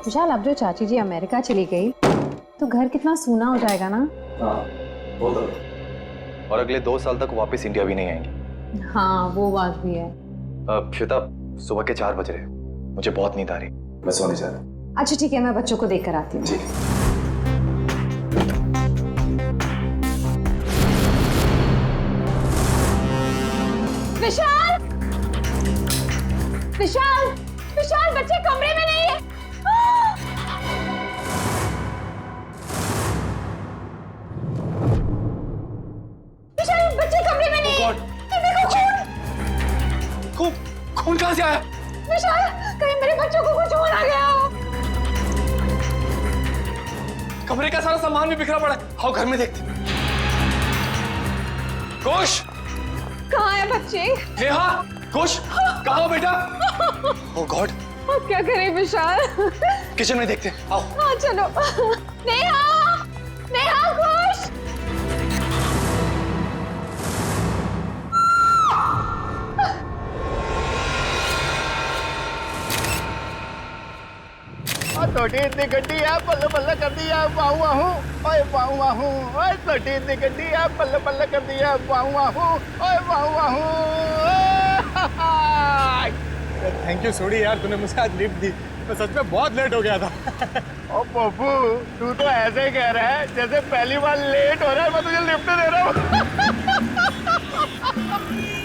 विशाल, अब जो चाची जी अमेरिका चली गई तो घर कितना सूना हो जाएगा ना। हाँ, वो तो। और अगले 2 साल तक वापस इंडिया भी नहीं आएंगी। हाँ, वो बात भी है। श्वेता, सुबह के 4 बज रहे हैं, मुझे बहुत नींद आ रही, मैं सोने जा रहा हूँ। अच्छा ठीक है, मैं बच्चों को देख कर आती हूँ। ठीक है। विशाल, विशाल, विशाल, बच्चे कमरे में नहीं है। विशाल, बच्चे कमरे में नहीं है। खून खून कहाँ से आया? विशाल, कहीं मेरे बच्चों को कुछ हो ना गया हो। कमरे का सारा सामान भी बिखरा पड़ा है। आओ घर में देखते। कुश, कहाँ है बच्चे? नेहा, कुश, कहाँ हो बेटा? ओह गॉड, अब क्या करें विशाल? किचन में देखते हैं, आओ। हाँ चलो। नेहा, नेहा, खुश। छोटी इतनी गड्डी है, पल्ले पल्ले कर दिया, वाहू वाहू, ओए वाहू वाहू, ओए छोटी इतनी गड्डी है, पल्ले पल्ले कर दिया, वाहू वाहू, ओए वाहू वाहू। थैंक यू सोडी यार, तूने मुझे आज लिफ्ट दी। मैं सच में बहुत लेट हो गया था। ओ पप्पू, तू तो ऐसे ही कह रहा है जैसे पहली बार लेट हो रहा है मैं तुझे लिफ्ट दे रहा हूँ।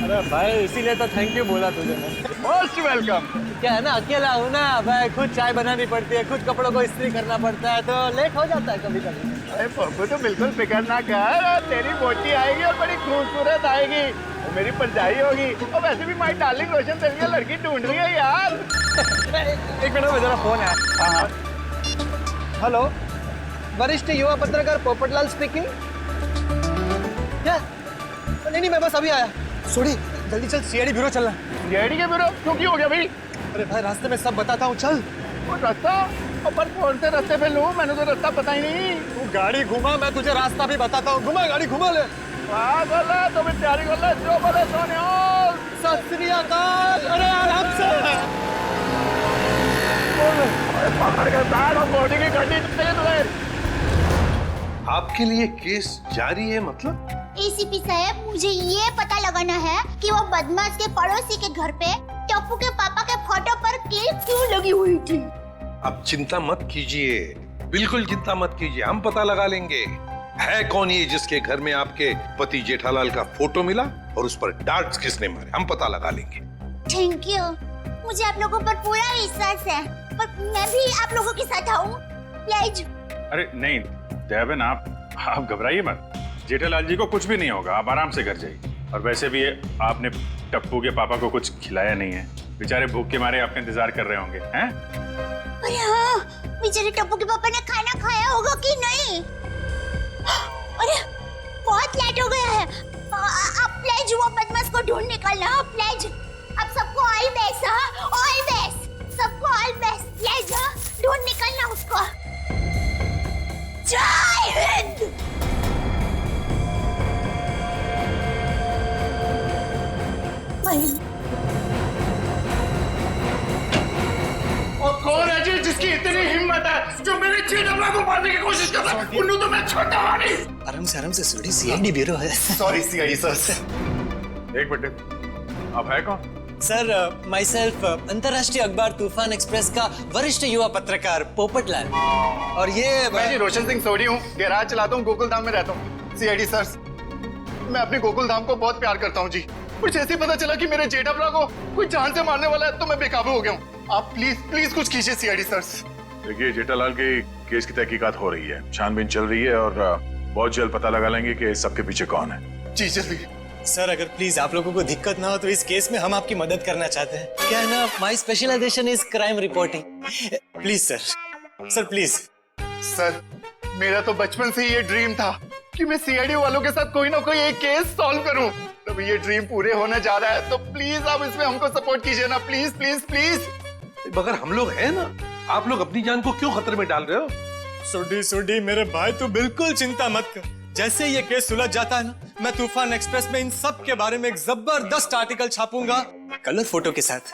अरे भाई, इसीलिए तो थैंक यू बोला तुझे मैं। Most welcome. क्या है ना, अकेला हूँ ना भाई, खुद चाय बनानी पड़ती है, खुद कपड़ों को इस्त्री करना पड़ता है, तो लेट हो जाता है कभी कभी। अरे पप्पू, तो बिल्कुल फिक्र ना कर, तेरी बोटी आएगी और बड़ी खूबसूरत आएगी, वो मेरी परजाई होगी। और वैसे भी माई डार्लिंग रोशन तेरे लिए लड़की ढूंढ रही है यार। एक मिनट में जरा फोन है। हाँ। हेलो, वरिष्ठ युवा पत्रकार पोपटलाल स्पीकिंग। क्या? नहीं मैं बस अभी आया। सोडी, जल्दी चल, सीआईडी ब्यूरो चलना। सीआईडी के ब्यूरो? क्यों, की हो गया भाई? अरे भाई, रास्ते में सब बताता हूँ, चल। वो रास्ता? पर कौन से रास्ते पे लूं? मैंने तो रास्ता पता ही नहीं। तू गाड़ी घुमा, मैं तुझे रास्ता भी बताता हूँ। घुमा गाड़ी, घुमा ले। पागल है, तो भी तैयारी कर ले, जो बोले सोने। सत श्री अकाल। अरे आराम से। पकड़ के बैठ और बॉडी की गड्डी चले तुझे। आपके लिए केस जारी है मतलब? एसीपी साहब, मुझे ये पता लगाना है कि वो बदमाश के पड़ोसी के घर पे टप्पू के पापा के फोटो पर क्लिप क्यों लगी हुई थी। अब चिंता मत कीजिए, बिल्कुल चिंता मत कीजिए, हम पता लगा लेंगे। है कौन ये जिसके घर में आपके पति जेठालाल का फोटो मिला और उस पर डार्ट्स किसने मारे, हम पता लगा लेंगे। थैंक यू, मुझे आप लोगों पर पूरा विश्वास है, पर मैं भी आप लोगों के साथ आऊँ प्लीज। अरे नहीं देवन, आप घबराइए मत, जेठालाल जी को कुछ भी नहीं होगा, आप आराम से घर जाइए। और वैसे भी आपने टप्पू के पापा को कुछ खिलाया नहीं है, बेचारे भूख के मारे आपका इंतजार कर रहे होंगे, हैं? अरे हाँ, बेचारे टप्पू के पापा ने खाना खाया होगा कि नहीं? अरे बहुत लेट हो गया है, आप प्लीज वो बदमाश को ढूंढ निकालना, प्लीज। आप सबको ऑल बेस्ट, हाँ ऑल बेस्ट, सबको ऑल बेस्ट, प्लीज ढूंढ निकालना उसको। जय हिंद। और कौन है जी जिसकी इतनी हिम्मत है जो मेरे चेडमला को मारने की कोशिश करता है? उन्हें तो मैं छोड़ता हुआ नहीं। आराम से सोडी, सीआईडी ब्यूरो है। Sorry CID sir. एक मिनट, आप है कौन? सर, माई सेल्फ अंतर्राष्ट्रीय अखबार तूफान एक्सप्रेस का वरिष्ठ युवा पत्रकार पोपटलाल। और ये मैं जी रोशन सिंह सोडी हूँ, गैराज चलाता हूँ, गोकुलधाम में रहता हूँ। सीआईडी सर, मैं अपने गोकुलधाम को बहुत प्यार करता हूँ जी। कुछ ऐसे पता चला कि मेरे जेठालाल को कोई जान से मारने वाला है, तो मैं बेकाबू हो गया हूँ। आप प्लीज कुछ कीजिए सीआईडी सर। देखिए, जेठालाल के केस की तहकीकात हो रही है, छानबीन चल रही है और बहुत जल्द पता लगा लेंगे कि सबके पीछे कौन है। जी जल्दी। सर, अगर प्लीज आप लोगों को दिक्कत ना हो तो इस केस में हम आपकी मदद करना चाहते हैं। क्या है ना, my specialization is crime reporting. Please sir please. Sir, मेरा तो बचपन से ये ड्रीम था कि मैं सीआईडी वालों के साथ कोई ना कोई एक केस सॉल्व करूं। तो ये ड्रीम पूरे होने जा रहा है, तो प्लीज आप इसमें हमको सपोर्ट कीजिए ना, प्लीज प्लीज प्लीज। मगर हम लोग हैं ना, आप लोग अपनी जान को क्यों खतरे में डाल रहे हो? सोडी मेरे भाई, तू बिल्कुल चिंता मत कर। जैसे ये केस सुलझ जाता है ना, मैं तूफान एक्सप्रेस में इन सब के बारे में एक जबरदस्त आर्टिकल छापूंगा, कलर फोटो के साथ।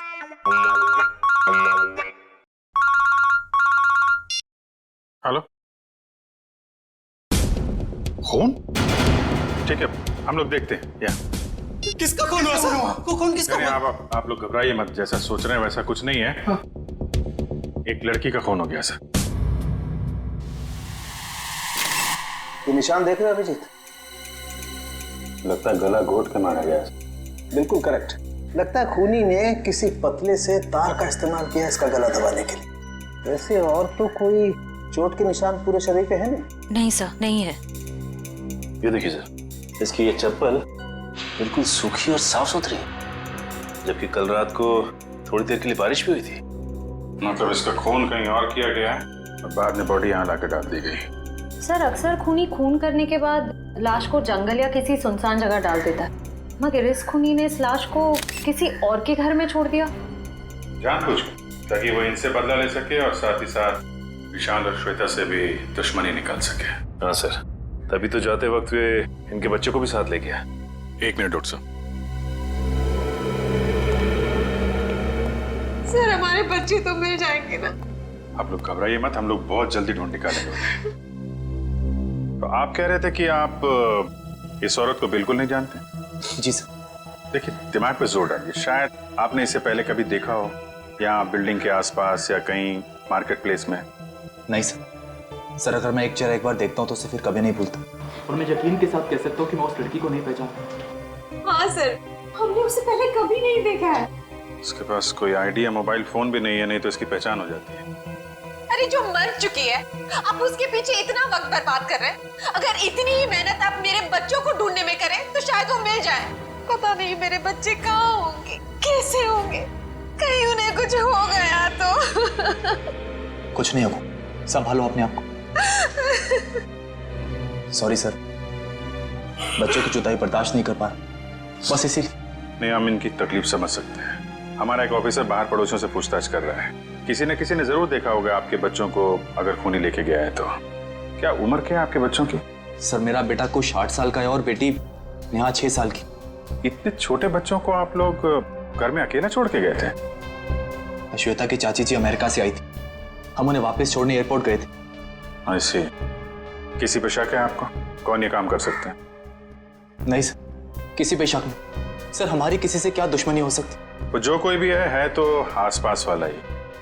खून? ठीक है, हम लोग देखते हैं। या किसका खून हुआ सर? कौन किसका नहीं, हुआ? आप लोग घबराइए मत, जैसा सोच रहे हैं वैसा कुछ नहीं है। एक लड़की का खून हो गया सर। ये निशान देख रहे हो अभिजीत? लगता है गला घोट के मारा गया। बिल्कुल करेक्ट। लगता है खूनी ने किसी पतले से तार का इस्तेमाल किया इसका गला दबाने के लिए। वैसे और तो कोई चोट के निशान पूरे शरीर पे है नहीं। नहीं सर, नहीं है। ये देखिए सर, इसकी ये चप्पल बिल्कुल सूखी और साफ सुथरी है, जबकि कल रात को थोड़ी देर के लिए बारिश भी हुई थी। मतलब इसका खून कहीं और किया गया है और बाद में बॉडी यहाँ लाकर डाल दी गई। सर अक्सर खूनी खून करने के बाद लाश को जंगल या किसी सुनसान जगह डाल देता है, मगर इस खूनी ने इस लाश को किसी और के घर में छोड़ दिया। जानबूझकर, ताकि वो इनसे बदला ले सके और साथ ही साथ विशाल और श्वेता से भी दुश्मनी निकाल सके। हाँ सर, तभी तो जाते वक्त वे इनके बच्चे को भी साथ ले गया। 1 मिनट डॉक्टर साहब। सर हमारे बच्चे तो मिल जाएंगे ना? आप लोग घबराइए मत, हम लोग बहुत जल्दी ढूंढ निकालेंगे। तो आप कह रहे थे कि आप इस औरत को बिल्कुल नहीं जानते? जी सर। देखिए, दिमाग पे जोर डालिए। शायद आपने इसे पहले कभी देखा हो, या बिल्डिंग के आसपास या कहीं मार्केट प्लेस में। नहीं सर। सर अगर मैं एक चेहरा एक बार देखता हूँ तो उसे फिर कभी नहीं भूलता। और मैं यकीन के साथ कह सकता हूँ कि मैं उस लड़की को नहीं पहचानता। हाँ सर, हमने उसे पहले कभी नहीं देखा है। इसके पास कोई आईडी या मोबाइल फोन भी नहीं है, नहीं तो इसकी पहचान हो जाती है। अरे जो मर चुकी है, आप उसके पीछे इतना वक्त बर्बाद कर रहे हैं। अगर इतनी ही मेहनत आप मेरे बच्चों को ढूंढने में करें तो शायद वो मिल जाए। पता नहीं मेरे बच्चे कहाँ होंगे, कैसे होंगे, कहीं उन्हें कुछ हो गया तो। कुछ नहीं होगा, संभालो अपने आप को। सॉरी सर, बच्चों की जुदाई बर्दाश्त नहीं कर पा रहा, बस इसी। नहीं, हम इनकी तकलीफ समझ सकते हैं। हमारा एक ऑफिसर बाहर पड़ोसियों से पूछताछ कर रहा है। किसी ने जरूर देखा होगा आपके बच्चों को, अगर खूनी लेके गया है तो। क्या उम्र क्या है आपके बच्चों की? सर मेरा बेटा कुछ 60 साल का है और बेटी नेहा 6 साल की। इतने छोटे बच्चों को आप लोग घर में अकेला छोड़ के गए थे? श्वेता की चाची जी अमेरिका से आई थी, हम उन्हें वापस छोड़ने एयरपोर्ट गए थे। ऐसे किसी पे शक है आपको? कौन ये काम कर सकते हैं? नहीं सर, किसी पे शक नहीं। सर हमारी किसी से क्या दुश्मनी हो सकती? वो जो कोई भी है तो आसपास वाला ही,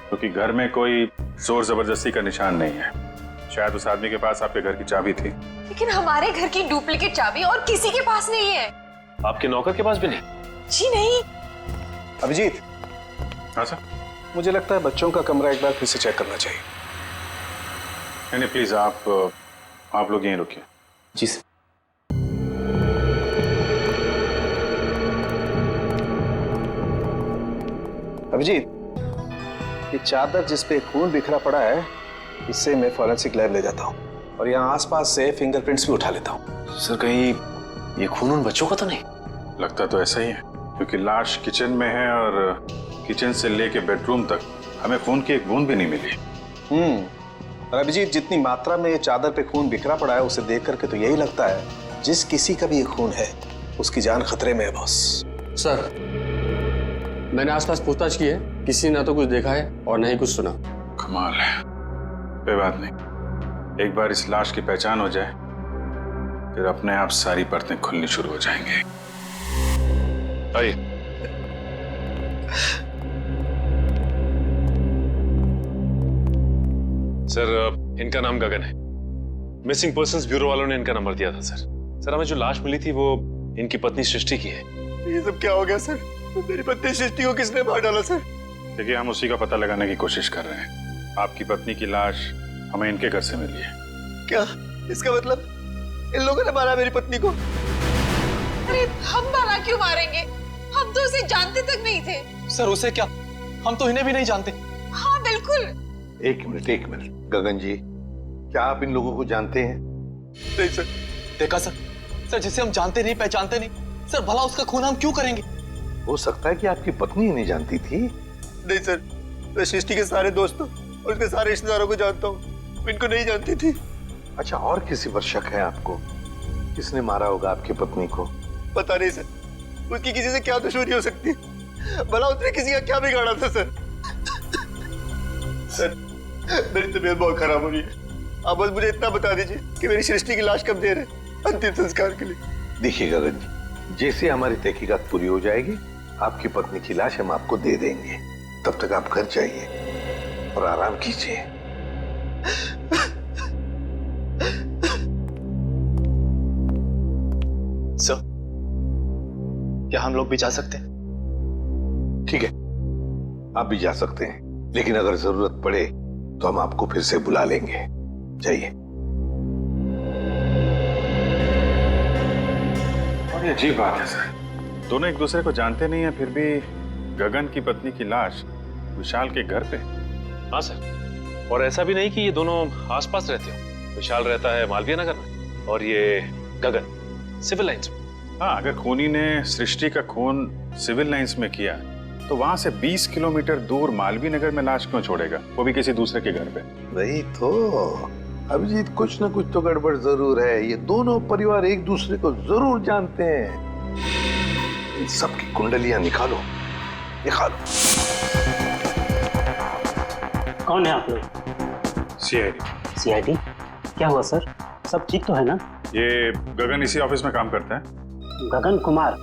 क्योंकि घर में कोई जोर जबरदस्ती का निशान नहीं है। शायद उस आदमी के पास आपके घर की चाबी थी। लेकिन हमारे घर की डुप्लीकेट चाबी और किसी के पास नहीं है। आपके नौकर के पास भी नहीं? जी नहीं। अभिजीत। हाँ सर। मुझे लगता है बच्चों का कमरा एक बार फिर से चेक करना चाहिए। नहीं प्लीज, आप लोग यहीं रुकिए। जी सर। अभिजीत, ये चादर जिस पे खून बिखरा पड़ा है, इससे मैं फॉरेंसिक लैब ले जाता हूँ और यहाँ आसपास से फिंगरप्रिंट्स भी उठा लेता हूँ। सर कहीं ये खून उन बच्चों का तो नहीं? लगता तो ऐसा ही है, क्योंकि लाश किचन में है और किचन से लेके बेडरूम तक हमें खून की एक बूंद भी नहीं मिली। और अभिजीत, जितनी मात्रा में ये चादर पे खून बिखरा पड़ा है उसे देख करके तो यही लगता है जिस किसी का भी ये खून है उसकी जान खतरे में है बॉस। सर मैंने आसपास पूछताछ की है, किसी ने ना तो कुछ देखा है और ना ही कुछ सुना। कमाल है। कोई बात नहीं, एक बार इस लाश की पहचान हो जाए फिर अपने आप सारी परतें खुलनी शुरू हो जाएंगे। आइए। सर इनका नाम गगन है। मिसिंग पर्संस ब्यूरो वालों ने इनका नंबर दिया था सर। सर हमें जो लाश मिली थी वो इनकी पत्नी सृष्टि की है। ये सब क्या हो गया सर? मेरी पत्नी सृष्टि को किसने मार डाला सर? देखिए, हम उसी का पता लगाने की कोशिश कर रहे हैं। आपकी पत्नी की लाश हमें इनके घर से मिली है। क्या इसका मतलब इन लोगों ने मारा मेरी पत्नी को? अरे हम भला क्यों मारेंगे? हम तो उसे जानते तक नहीं थे। सर उसे क्या, हम तो इन्हें भी नहीं जानते। हाँ बिल्कुल। एक मिनट गगन जी, क्या आप इन लोगों को जानते हैं? नहीं सर। देखा सर, सर जिसे हम जानते नहीं पहचानते नहीं, सर भला उसका खून हम क्यों करेंगे? हो सकता है कि आपकी पत्नी ही नहीं जानती थी। नहीं सर, मैं सृष्टि के सारे दोस्तों और उसके सारे रिश्तेदारों को जानता हूँ, इनको नहीं जानती थी। अच्छा, और किसी पर शक है आपको? किसने मारा होगा आपकी पत्नी को? पता नहीं सर, उसकी किसी से क्या दुश्मनी हो सकती है? भला उसने किसी का क्या बिगाड़ा था सर? सर मेरी तबीयत बहुत खराब हो रही है, आप बस मुझे इतना बता दीजिए कि मेरी सृष्टि की लाश कब दे रहे? अंतिम संस्कार के लिए। देखिए गगन जी, जैसे हमारी तहकीकात पूरी हो जाएगी आपकी पत्नी की लाश हम आपको दे देंगे। तब तक आप घर जाइए और आराम कीजिए। सर, क्या हम लोग भी जा सकते हैं? ठीक है, आप भी जा सकते हैं, लेकिन अगर जरूरत पड़े तो हम आपको फिर से बुला लेंगे। जाइए। और ये अजीब बात है सर, दोनों एक दूसरे को जानते नहीं है, फिर भी गगन की पत्नी की लाश विशाल के घर पे। हाँ सर, और ऐसा भी नहीं कि ये दोनों आसपास रहते हो। विशाल रहता है मालवीय नगर में और ये गगन सिविल लाइंस में। हाँ, अगर खूनी ने सृष्टि का खून सिविल लाइंस में किया तो वहां से 20 किलोमीटर दूर मालवीय नगर में लाश क्यों छोड़ेगा, वो भी किसी दूसरे के घर पे? वही तो अभिजीत, कुछ ना कुछ तो गड़बड़ जरूर है। ये दोनों परिवार एक दूसरे को जरूर जानते हैं। इन सबकी कुंडलियां निकालो, निकालो। कौन है आप लोग? सीआईडी। सीआईडी? क्या हुआ सर? सब ठीक तो है ना? ये गगन इसी ऑफिस में काम करता है। गगन कुमार?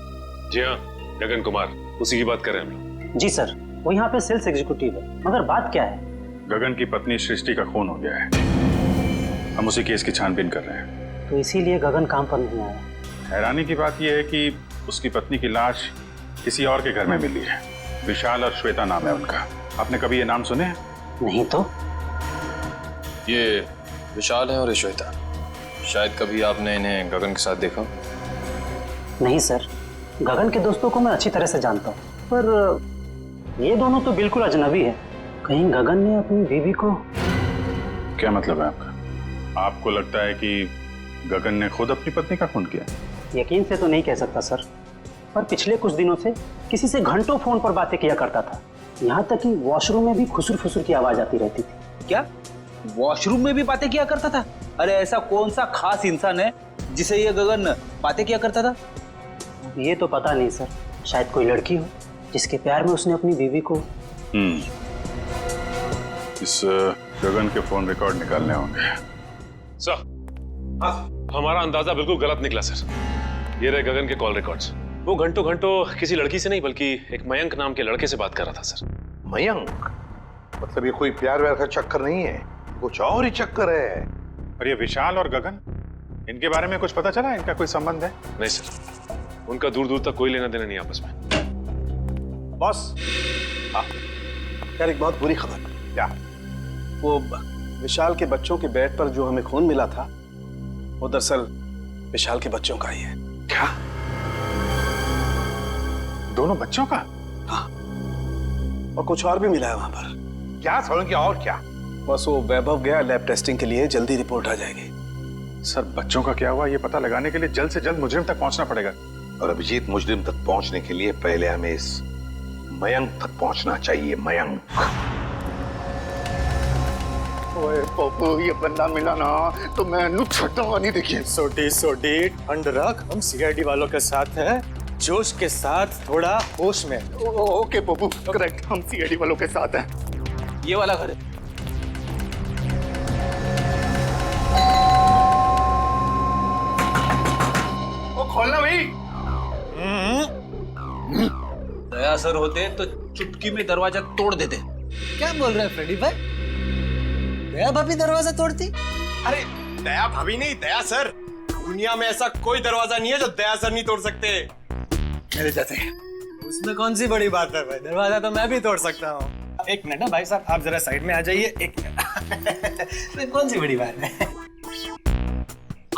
जी हाँ, गगन कुमार, उसी की बात कर रहे हैं हम लोग। जी सर, वो यहाँ पे सेल्स एग्जीक्यूटिव है। मगर बात क्या है? गगन की पत्नी सृष्टि का खून हो गया है, हम उसी केस की छानबीन कर रहे हैं। तो इसीलिए गगन काम पर नहीं आया। हैरानी की बात यह है कि उसकी पत्नी की लाश किसी और के घर में मिली है। विशाल और श्वेता नाम है उनका। आपने कभी ये नाम सुने हैं? नहीं तो। ये विशाल है और ये श्वेता। शायद कभी आपने इन्हें गगन के साथ देखा? नहीं सर, गगन के दोस्तों को मैं अच्छी तरह से जानता हूँ, पर ये दोनों तो बिल्कुल अजनबी है। कहीं गगन ने अपनी बीवी को... क्या मतलब है आपका? आपको लगता है कि गगन ने खुद अपनी पत्नी का खून किया? यकीन से तो नहीं कह सकता सर, पर पिछले कुछ दिनों से किसी से घंटों फोन पर बातें किया करता था। यहाँ तक कि वॉशरूम में भी खुसुर फुसुर की आवाज आती रहती थी। क्या वॉशरूम में भी बातें किया करता था? अरे ऐसा कौन सा खास इंसान है जिसे ये गगन बातें किया करता था? ये तो पता नहीं सर, शायद कोई लड़की हो जिसके प्यार में उसने अपनी बीवी को... इस गगन के फोन रिकॉर्ड निकालने होंगे। सर, हमारा अंदाजा बिल्कुल गलत निकला सर। ये रहे गगन के कॉल रिकॉर्ड्स। वो घंटों घंटों किसी लड़की से नहीं बल्कि एक मयंक नाम के लड़के से बात कर रहा था सर। मयंक? मतलब ये कोई प्यार व्यार का चक्कर नहीं है, कुछ और ही चक्कर है। और ये विशाल और गगन, इनके बारे में कुछ पता चला? इनका कोई संबंध है? नहीं सर, उनका दूर दूर तक कोई लेना देना नहीं आपस में। बॉस, यार एक बहुत बुरी खबर। क्या? वो विशाल के बच्चों के बेड पर जो हमें खून मिला था वो दरअसल विशाल के बच्चों का ही है। क्या? दोनों बच्चों का? हाँ, और कुछ और भी मिला है वहां पर। क्या सोलंकी? और क्या? बस वो वैभव गया लैब टेस्टिंग के लिए, जल्दी रिपोर्ट आ जाएगी। सर, बच्चों का क्या हुआ ये पता लगाने के लिए जल्द से जल्द मुजरिम तक पहुंचना पड़ेगा। और अभिजीत, मुजरिम तक पहुंचने के लिए पहले हमें इस मयंक तक पहुंचना चाहिए। मयंक। ओए पप्पू, ये बंदा मिला ना तो मैं छट्टा नहीं देखिए। सोडी ठंड रख, हम सीआईडी वालों के साथ हैं, जोश के साथ, थोड़ा होश में। ओके पप्पू, करेक्ट, हम सीआईडी वालों के साथ हैं। ये वाला घर है। ओ खोलना भाई। दया सर होते तो चुटकी में दरवाजा तोड़ देते। क्या बोल रहे हैं फ्रेडी भाई? दया भाभी दरवाजा तोड़ती? अरे दया भाभी नहीं, दया सर। दुनिया में ऐसा कोई दरवाजा नहीं है जो दया सर नहीं तोड़ सकते। मेरे जाते उसमें कौन सी बड़ी बात है भाई, दरवाजा तो मैं भी तोड़ सकता हूँ। एक मिनट ना भाई साहब, आप जरा साइड में आ जाइए। एक मिनट कौन सी बड़ी बात है?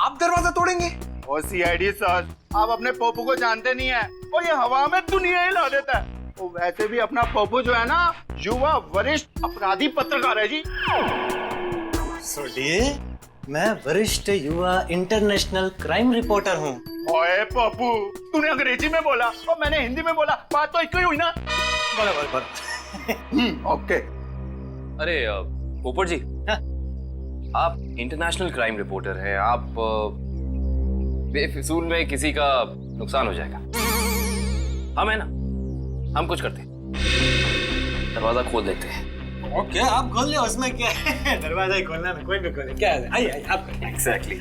आप दरवाजा तोड़ेंगे? ओ सीआईडी सर, आप अपने पप्पू को जानते नहीं है, और ये हवा में दुनिया हिला देता है। वो वैसे भी अपना पप्पू जो है ना, युवा वरिष्ठ अपराधी पत्रकार है जी। सोडिए, मैं वरिष्ठ युवा इंटरनेशनल क्राइम रिपोर्टर हूँ। ओए पप्पू, तूने अंग्रेजी में बोला और मैंने हिंदी में बोला, बात तो एक ही हुई ना। बराबर। ओके। अरे पोपट जी, आप इंटरनेशनल क्राइम रिपोर्टर हैं, आप बेफिजूल में किसी का नुकसान हो जाएगा। हम है ना, हम कुछ करते हैं, दरवाजा खोल देते हैं। ओके, आप खोल ले, उसमें क्या है? दरवाजा ही खोलना है, कोई भी खोले। क्या है? आइए आप। एग्जैक्टली।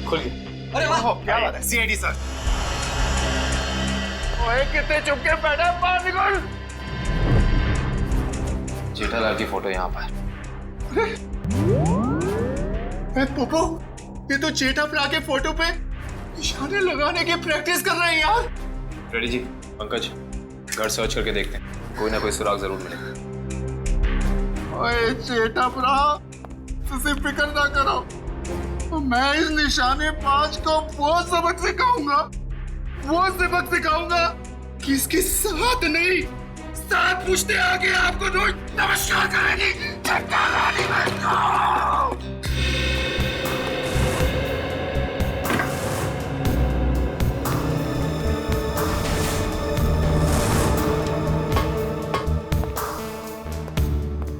खुल गया। अरे वाह, क्या बात है सीआईडी सर। ओए कितने चुपके बैठा, बाहर निकल। जेठालाल की फोटो यहाँ पर। पोपो, ये तो जेठा प्रा के फोटो पे निशाने लगाने की प्रैक्टिस कर रहे हैं यार। रेडी जी, पंकज घर सर्च करके देखते हैं, कोई ना कोई सुराग जरूर मिलेगा। ओए जेठा प्रा, तुझे फिक्र ना करो, तो मैं इस निशाने पांच को वो सबक सिखाऊंगा कि इसके साथ नहीं, साथ पूछते आगे आपको रोज नमस्कार करेगी। चट्टा रानी बन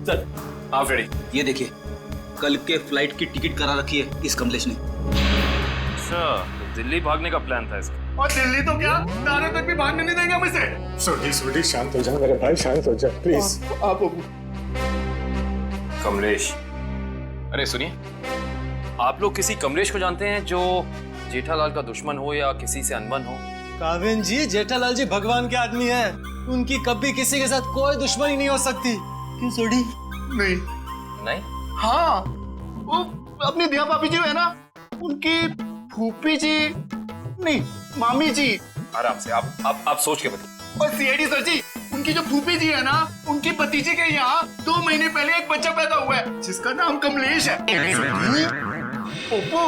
सर आप रेडी? ये देखिए, कल के फ्लाइट की टिकट करा रखी है इस कमलेश ने। अच्छा, तो दिल्ली भागने का प्लान था इसका। और दिल्ली तो क्या, दारू तक भी भागने नहीं देंगे मुझे। सोडी शांत हो जा मेरे भाई, शांत हो जा प्लीज। आप कमलेश, अरे सुनिए, आप लोग किसी कमलेश को जानते हैं जो जेठालाल का दुश्मन हो या किसी से अनबन हो? काविन जी, जेठालाल जी भगवान के आदमी हैं, उनकी कभी किसी के साथ कोई दुश्मनी नहीं हो सकती। क्यों सोडी? नहीं? हाँ, वो अपनी दिया भाभी जी है ना, उनकी फूफी जी नहीं, मामी जी। आराम से, आप सोच के बताइए। और सीआईडी सर जी, उनकी जो फूफी जी है ना, उनकी भतीजे के यहाँ 2 महीने पहले एक बच्चा पैदा हुआ है जिसका नाम कमलेश है। ओप्पो,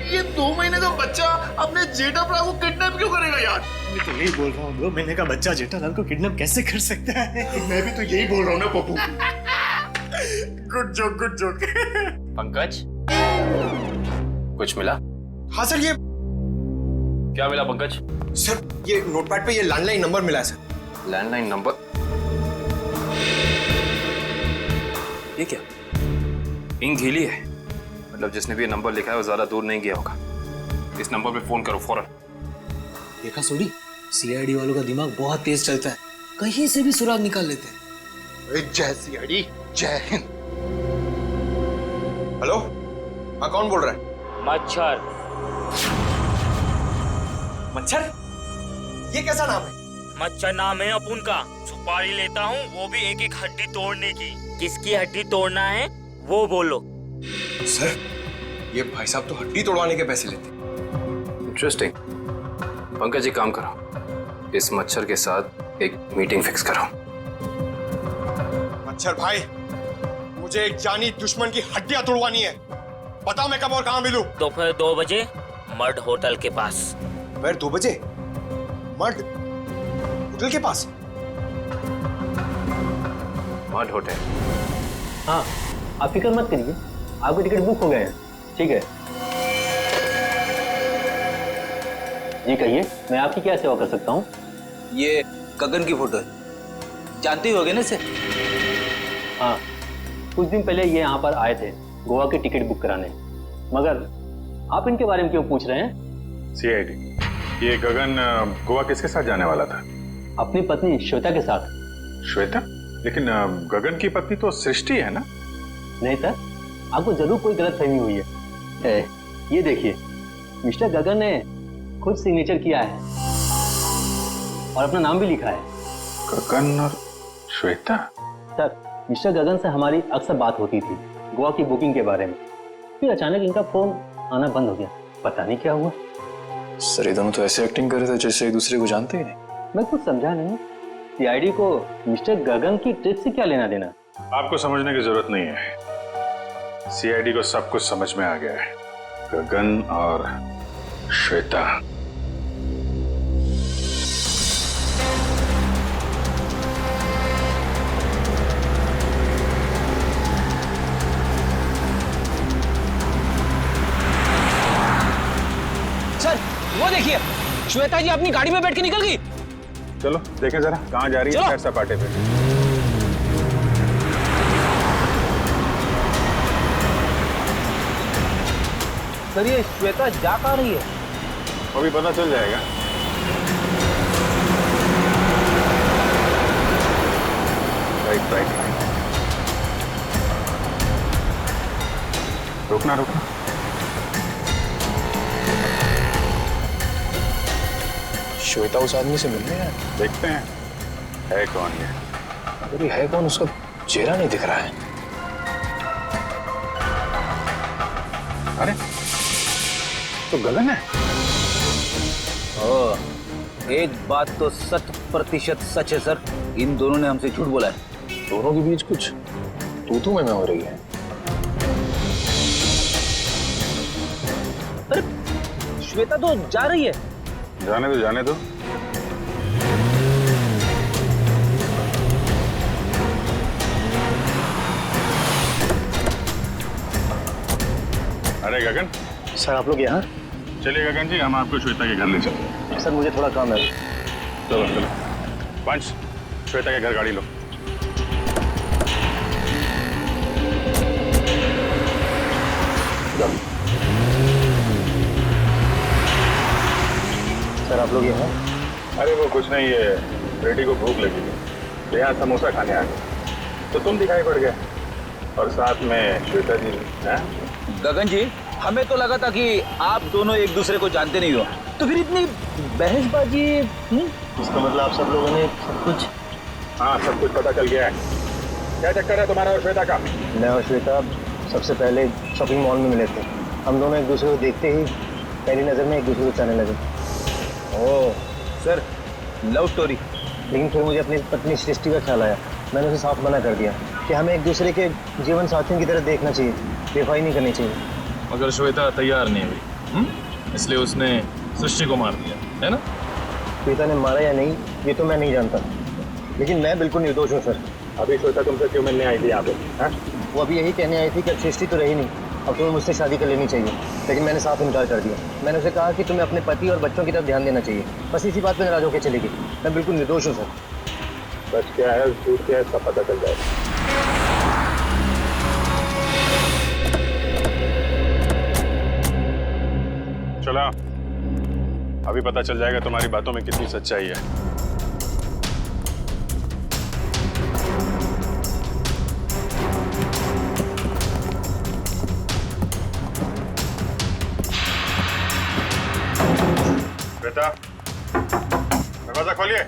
ये 2 महीने का बच्चा अपने जेठा प्रा को किडनैप क्यों करेगा यार? मैं तो यही बोल रहा हूँ, 2 महीने का बच्चा जेठालाल को किडनैप कैसे कर सकता है? मैं भी तो यही बोल रहा हूँ ना पप्पू। Good joke. पंकज, कुछ मिला? हाँ सर, ये क्या मिला पंकज? सर, ये नोटपैड पे ये लैंडलाइन नंबर मिला है सर। Landline number? ये क्या? इंक गीली है, मतलब जिसने भी ये नंबर लिखा है वो ज्यादा दूर नहीं गया होगा। इस नंबर पे फोन करो फौरन। देखा सोडी, सीआईडी वालों का दिमाग बहुत तेज चलता है, कहीं से भी सुराग निकाल लेते हैं। जय सीआईडी, जय हिंद। हेलो, हाँ कौन बोल रहा है? मच्छर? ये कैसा नाम है? मच्छर नाम है अपुन का। सुपारी लेता हूँ, वो भी एक हड्डी तोड़ने की। किसकी हड्डी तोड़ना है वो बोलो। सर, ये भाई साहब तो हड्डी तोड़वाने के पैसे लेते। इंटरेस्टिंग। पंकज जी काम करो, इस मच्छर के साथ एक मीटिंग फिक्स करो। मच्छर भाई, मुझे एक जानी दुश्मन की हड्डियां तोड़वानी है। बताओ मैं कब और कहाँ मिलूं? दोपहर 2 बजे मर्ड होटल के पास। दोपहर 2 बजे मर्ड होटल के पास? Mud hotel? हाँ, आप फिक्र मत करिए, आपके टिकट बुक हो गए हैं। ठीक है जी, कहिए मैं आपकी क्या सेवा कर सकता हूँ? ये गगन की फोटो है, जानते ही होगे ना इसे? हाँ, कुछ दिन पहले ये यहाँ पर आए थे गोवा की टिकट बुक कराने, मगर आप इनके बारे में क्यों पूछ रहे हैं? सीआईडी, ये गगन गोवा किसके साथ जाने वाला था? अपनी पत्नी श्वेता के साथ। श्वेता? लेकिन गगन की पत्नी तो सृष्टि है ना? नहीं सर, आपको जरूर कोई गलतफहमी हुई है। ये देखिए, मिस्टर गगन ने खुद सिग्नेचर किया है और अपना नाम भी लिखा है। गगन और श्वेता? सर, मिस्टर गगन से हमारी अक्सर बात होती थी गोवा की बुकिंग के बारे में, फिर अचानक इनका फोन आना बंद हो गया, पता नहीं क्या हुआ। सर, ये दोनों तो ऐसे एक्टिंग कर रहे थे जैसे एक दूसरे को जानते ही नहीं। मैं कुछ समझा नहीं, सीआईडी को मिस्टर गगन की ट्रिप से क्या लेना देना? आपको समझने की जरूरत नहीं है, सीआईडी को सब कुछ समझ में आ गया है। गगन और श्वेता। सर, वो देखिए, श्वेता जी अपनी गाड़ी में बैठ के निकल गई। चलो देखें जरा कहाँ जा रही है सैर सपाटे पे। सर, ये श्वेता जा कहाँ रही है? अभी पता चल जाएगा। राइट राइट राइट, रुकना रुकना। श्वेता उस आदमी से मिलने है। देखते हैं है कौन ये। अरे है कौन, उसका चेहरा नहीं दिख रहा है। अरे तो गगन है। एक बात तो 100% सच है सर, इन दोनों ने हमसे झूठ बोला है। दोनों के बीच कुछ तू में हो रही है। अरे श्वेता तो जा रही है। जाने दो जाने दो। अरे गगन। सर आप लोग यहाँ? चलिए गगन जी, हम आपको श्वेता के घर ले चलते। सर मुझे थोड़ा काम है। चलो चलो पंच, श्वेता के घर गाड़ी लो। सर आप लोग यहाँ? अरे वो कुछ नहीं, है बेटी को भूख लगी थी तो यहाँ समोसा खाने आ गए तो तुम दिखाई पड़ गए और साथ में श्वेता जी। गगन जी, हमें तो लगा था कि आप दोनों एक दूसरे को जानते नहीं हो, तो फिर इतनी बहसबाजी। इसका मतलब आप सब लोगों ने सब कुछ? हाँ सब कुछ पता चल गया है। क्या चक्कर है तुम्हारा और श्वेता का? मैं और श्वेता सबसे पहले शॉपिंग मॉल में मिले थे। हम दोनों एक दूसरे को देखते ही पहली नज़र में एक दूसरे को चाहने लगे। Oh sir, love story. लेकिन फिर मुझे अपनी पत्नी सृष्टि का ख्याल आया। मैंने उसे साफ मना कर दिया कि हमें एक दूसरे के जीवन साथियों की तरह देखना चाहिए, बेवफाई नहीं करनी चाहिए। मगर श्वेता तैयार नहीं हुई, इसलिए उसने सृष्टि को मार दिया, है ना? श्वेता ने मारा या नहीं ये तो मैं नहीं जानता, लेकिन मैं बिल्कुल निर्दोष हूँ सर। अभी श्वेता तुमसे क्यों मिलने आई थी यहाँ पे? वो अभी यही कहने आई थी कि सृष्टि तो रही नहीं, अब तुम्हें मुझसे शादी कर लेनी चाहिए। लेकिन मैंने साफ इनकार कर दिया। मैंने उसे कहा कि तुम्हें अपने पति और बच्चों की तरफ ध्यान देना चाहिए। बस इसी बात पर नाराज होकर चली गई। मैं बिल्कुल निर्दोष हूँ सर। सच क्या है झूठ क्या है सब पता चल जाएगा। चला, अभी पता चल जाएगा तुम्हारी बातों में कितनी सच्चाई है। बेटा दरवाजा खोलिए।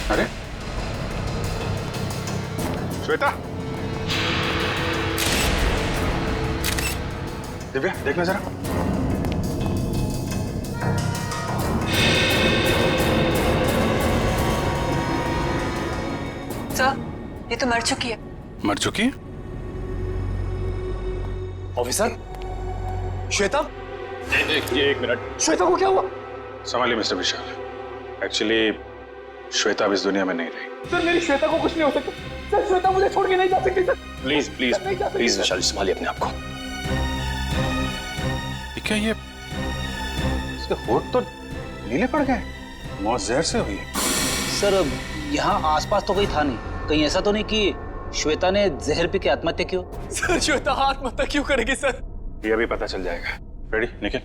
अरे श्वेता, दिव्या देखना जरा। सर ये तो मर चुकी है। मर चुकी है? ऑफिसर, श्वेता? एक मिनट। श्वेता को क्या हुआ? संभालिए मिस्टर विशाल। एक्चुअली श्वेता अब इस दुनिया में नहीं रही। सर मेरी श्वेता को कुछ नहीं हो सकता। सर श्वेता मुझे छोड़ के नहीं जा सकती। सर प्लीज प्लीज प्लीज विशाल, संभालिए अपने आप को। क्या ये इसके होठ तो नीले पड़ गए, मौत जहर से हुई है। सर यहाँ आसपास तो कोई था नहीं, कहीं ऐसा तो नहीं कि श्वेता ने जहर पी के आत्महत्या की हो? सर श्वेता आत्महत्या क्यों करेगी सर? ये अभी पता चल जाएगा। रेडी निखिल,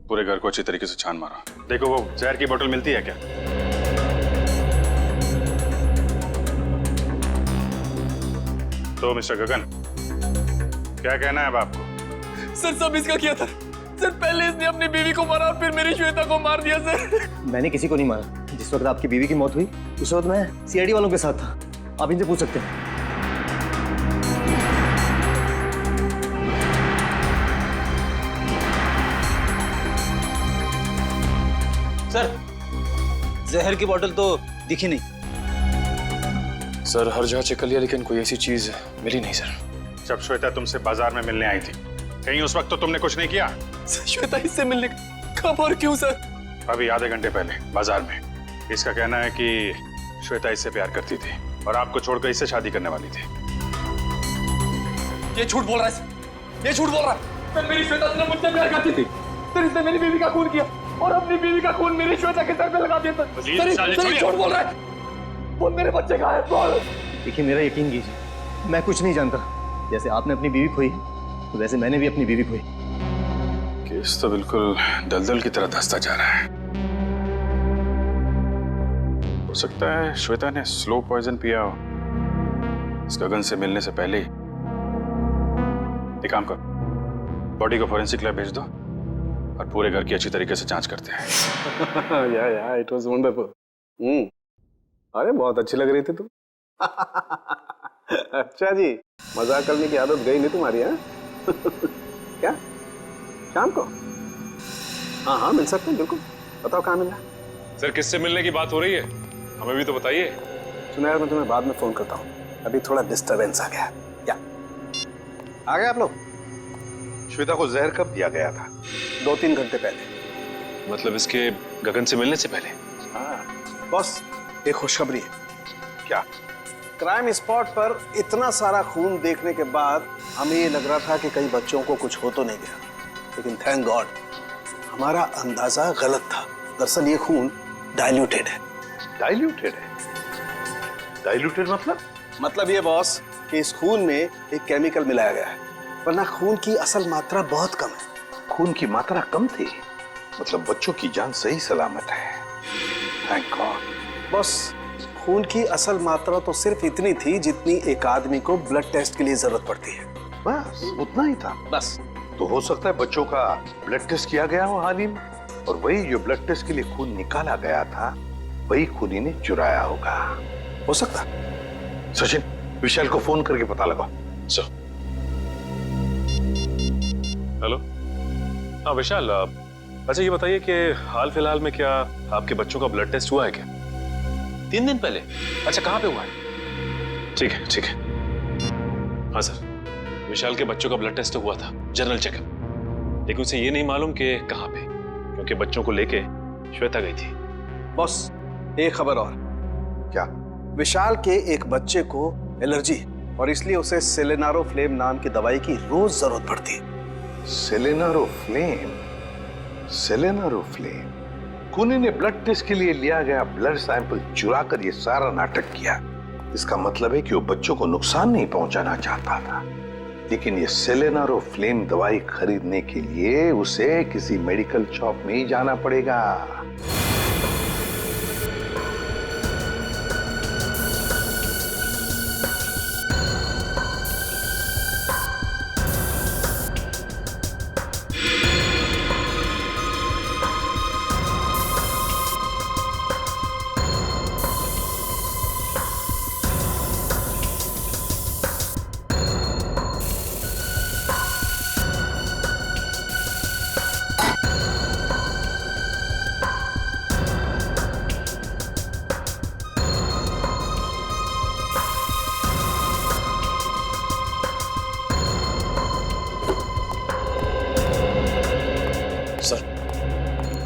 पूरे घर को अच्छी तरीके से छान मारो। देखो वो जहर की बोतल मिलती है क्या? तो मिस्टर गगन क्या कहना है अब आपको? सर सब इसका किया था। सर पहले इसने अपनी बीवी को मारा और फिर मेरी श्वेता को मार दिया सर। मैंने किसी को नहीं मारा। जिस वक्त आपकी बीवी की मौत हुई उस वक्त मैं सीआईडी वालों के साथ था। आप इनसे पूछ सकते हैं। सर जहर की बोतल तो दिखी नहीं। सर हर जगह चेक कर लिया लेकिन कोई ऐसी चीज मिली नहीं सर। जब श्वेता तुमसे बाजार में मिलने आई थी कहीं उस वक्त तो तुमने कुछ नहीं किया? श्वेता इससे मिलने कब और क्यों सर? अभी आधे घंटे पहले बाजार में। इसका कहना है कि श्वेता इससे प्यार करती थी और आपको छोड़कर इससे शादी करने वाली थी। ये झूठ बोल रहा है। ये झूठ बोल रहा है। सर मेरी श्वेता से मुझसे प्यार करती थी। सर इसने मेरी बीवी का खून किया और अपनी बीवी का खून मेरी श्वेता के सर पे लगा दिया। सर झूठ बोल रहा है। वो मेरे बच्चे का है। बोल। देखिए मेरा यकीन कीजिए, मैं कुछ नहीं जानता। जैसे आपने अपनी बीवी खोई तो वैसे मैंने भी अपनी बीवी खोई। केस तो बिल्कुल दलदल की तरह धंसता जा रहा है। हो सकता है श्वेता ने स्लो पॉइजन पिया हो इस गगन से मिलने से पहले ही। एक काम करो, बॉडी को फॉरेंसिक लैब भेज दो और पूरे घर की अच्छी तरीके से जांच करते हैं। या इट वाज वंडरफुल। अरे बहुत अच्छी लग रही थी तुम। अच्छा जी, मजाक करने की आदत गई नहीं तुम्हारी? है क्या शाम को? हाँ हाँ मिल सकते हैं, बिल्कुल। बताओ कहाँ मिलना? सर किससे मिलने की बात हो रही है, हमें भी तो बताइए। सुना यार, मैं तुम्हें बाद में फोन करता हूँ, अभी थोड़ा डिस्टरबेंस आ गया। क्या आ गए आप लोग? श्वेता को जहर कब दिया गया था? 2-3 घंटे पहले। मतलब इसके गगन से मिलने से पहले? हाँ बॉस, एक खुशखबरी है। क्या? क्राइम स्पॉट पर इतना सारा खून देखने के बाद हमें ये लग रहा था कि कई बच्चों को कुछ हो तो नहीं गया, लेकिन थैंक गॉड हमारा अंदाजा गलत था। दरअसल ये खून डाइल्यूटेड है। डाइल्यूटेड है? डाइल्यूटेड मतलब ये बॉस कि इस खून में एक केमिकल मिलाया गया है, वरना खून की असल मात्रा बहुत कम है। खून की मात्रा कम थी, मतलब बच्चों की जान सही सलामत है। Thank God. बॉस खून की असल मात्रा तो सिर्फ इतनी थी जितनी एक आदमी को ब्लड टेस्ट के लिए जरूरत पड़ती है। बस उतना ही था? बस। तो हो सकता है बच्चों का ब्लड टेस्ट किया गया हो हाल ही में, और वही जो ब्लड टेस्ट के लिए खून निकाला गया था वही खूनी ने चुराया होगा। हो सकता। सचिन, विशाल को फोन करके पता लगाओ। सर। हेलो। हाँ विशाल, अच्छा ये बताइए कि हाल फिलहाल में क्या आपके बच्चों का ब्लड टेस्ट हुआ है क्या? 3 दिन पहले? अच्छा कहाँ पे हुआ है? ठीक है ठीक है। हाँ सर, विशाल के बच्चों का ब्लड टेस्ट हुआ था, जनरल चेकअप, लेकिन उसे ये नहीं मालूम कि कहाँ पे, क्योंकि बच्चों को लेके श्वेता गई थी। बॉस एक खबर और। क्या? विशाल के एक बच्चे को एलर्जी, और इसलिए उसे सेलेनारोफ्लेम नाम की दवाई की रोज जरूरत पड़ती है। सेलेनारोफ्लेम? सेलेनारोफ्लेम? खूनी ने ब्लड टेस्ट के लिए लिया गया ब्लड सैंपल चुरा कर ये सारा नाटक किया। इसका मतलब है कि वो बच्चों को नुकसान नहीं पहुंचाना चाहता था, लेकिन ये सेलेनारोफ्लेम दवाई खरीदने के लिए उसे किसी मेडिकल शॉप में ही जाना पड़ेगा।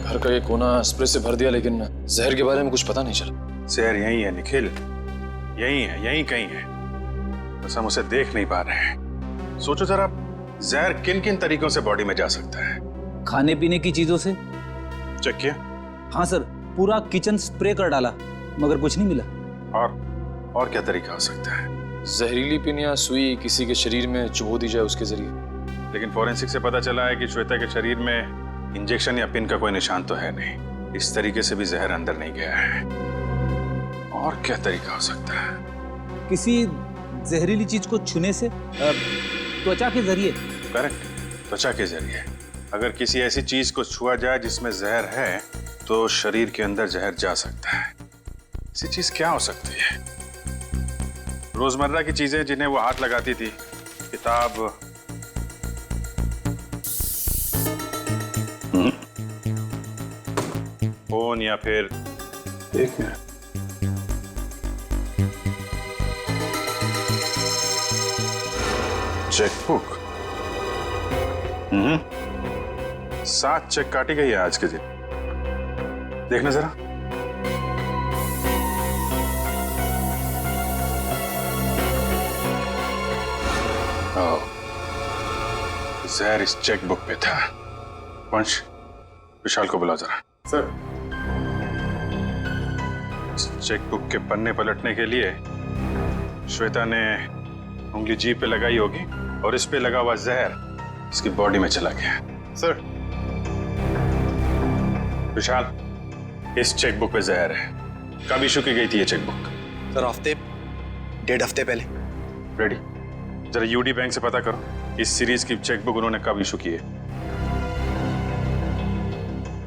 घर का ये कोना स्प्रे से भर दिया, लेकिन जहर के बारे में कुछ पता नहीं चला। जहर यही है निखिल, यही है, यही कहीं है, बस हम उसे देख नहीं पा रहे हैं। सोचो जरा, जहर किन किन तरीकों से बॉडी में जा सकता है? खाने पीने की चीजों से। चेक किया? हाँ सर, पूरा किचन स्प्रे कर डाला मगर कुछ नहीं मिला। और क्या तरीका हो सकता है? जहरीली पिन या सुई किसी के शरीर में चुभो दी जाए उसके जरिए। लेकिन फॉरेंसिक से पता चला है कि श्वेता के शरीर में इंजेक्शन या पिन का कोई निशान तो है नहीं। इस तरीके से भी जहर अंदर नहीं गया है। और क्या तरीका हो सकता है? किसी जहरीली चीज को छूने से, त्वचा के जरिए। करेक्ट, त्वचा के जरिए। अगर किसी ऐसी चीज को छुआ जाए जिसमें जहर है तो शरीर के अंदर जहर जा सकता है। ऐसी चीज क्या हो सकती है? रोजमर्रा की चीजें जिन्हें वो हाथ लगाती थी, किताब, फोन, या फिर एक मिनट, चेकबुक। 7 चेक काटी गई है आज के दिन। देखना जरा। जहर इस चेकबुक पे था। वंश, विशाल को बुला जरा। सर। चेकबुक के पन्ने पलटने के लिए श्वेता ने उंगली जीभ पे लगाई होगी और इस पे लगा हुआ जहर इसकी बॉडी में चला गया। सर। विशाल, इस चेकबुक पे जहर है। कब इशू की गई थी ये चेकबुक? सर हफ्ते 1.5 हफ्ते पहले। रेडी, जरा यूडी बैंक से पता करो इस सीरीज की चेकबुक उन्होंने कब इशू की है।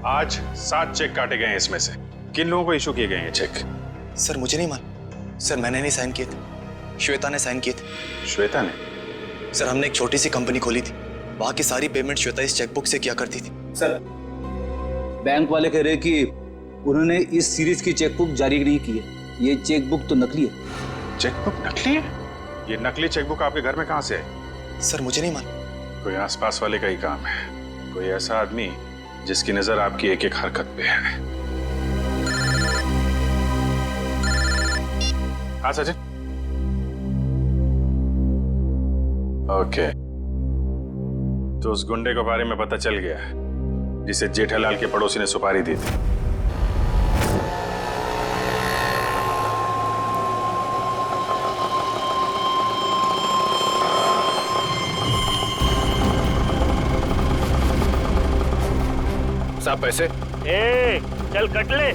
आज 7 चेक काटे गए हैं, इसमें से किन लोगों को इशू किए गए हैं चेक? सर मुझे नहीं मालूम सर, मैंने नहीं साइन किए थे, श्वेता ने साइन किए थे। श्वेता ने? सर हमने एक छोटी सी कंपनी खोली थी, वहां की सारी पेमेंट श्वेता इस चेकबुक से किया करती थी। सर बैंक वाले कह रहे कि उन्होंने इस सीरीज की चेकबुक जारी नहीं की है, ये चेकबुक तो नकली है। चेकबुक नकली है? ये नकली चेकबुक आपके घर में कहां से आई? सर मुझे नहीं मालूम। कोई आसपास वाले का ही काम है, कोई ऐसा आदमी जिसकी नजर आपकी एक एक हरकत पे है। हाँ सचिन। ओके, तो उस गुंडे के बारे में पता चल गया जिसे जेठालाल के पड़ोसी ने सुपारी दी थी। साहब पैसे? ए, चल कट ले।